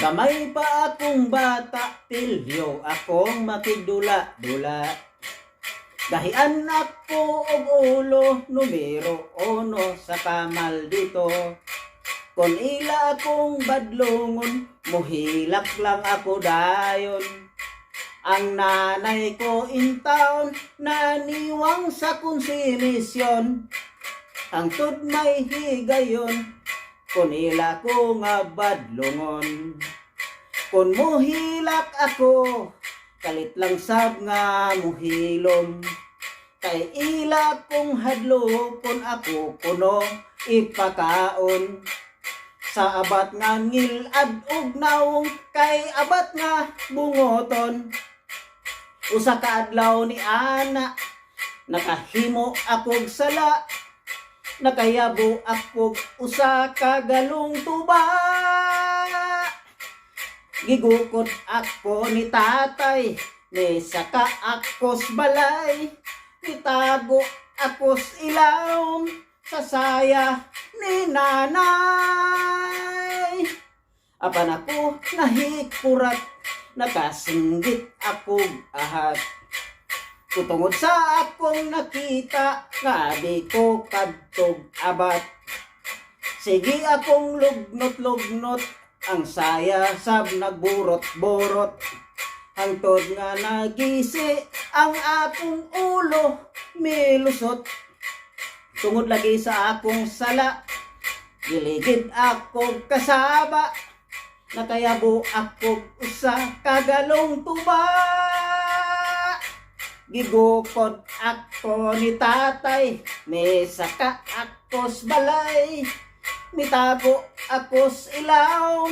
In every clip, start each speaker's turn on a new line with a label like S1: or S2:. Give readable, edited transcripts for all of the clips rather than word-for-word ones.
S1: Gamay pa akong bata, pilyo akong makigdula-dula. Gahian ako og ulo, numero 1 sa kamal dito. Kon ila akong badlongon, muhilak lang ako dayon. Ang nanay ko in town, naniwang sa konsimisyon. Hangtod may higayon, kon ila ko nga badlongon. Kon muhilak ako, kalit lang sab nga muhilom. Kay ila kong hadlo, kon ako kuno ipakaon. Sa abat nga ngilad og naong, kay abat nga bungoton. Usa ka adlaw ni ana, nakahimo akog sala. Nakayabo akog usa ka galong tuba. Gigukod ako ni tatay, ni saka akos balay. Nitago akos ilawom, sa saya ni nanay. Apan ako nahikurat, nakasinggit akong ahat. Tutungod sa akong nakita, nga di ko kadtog abat. Sige akong lugnot-lugnot, ang saya sab nagburot-borot. Hangtod nga nagisi, ang akong ulo milusot. Tungod lagi sa akong sala, giligid akong kasaba. Nakayabo akong usa kagalong tuba. Gigukod ako ni tatay, may saka akos balay. Mitago akos ilaw,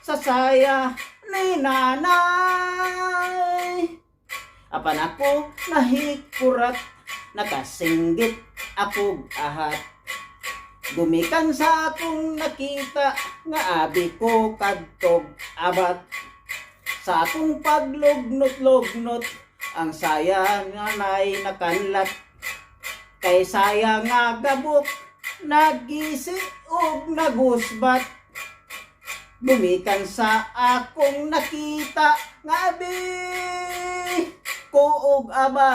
S1: sa saya ni nanay. Apan ako nahikurat, nakasinggit akong ahat. Gumikan sa akong nakita, nga abi ko kadtog abat. Sa akong paglugnot-lugnot, ang saya nga nay nakanlat. Kay saya nga gabok, nagisi og nagusbat. Gumikan sa akong nakita, nga abi ko og abat.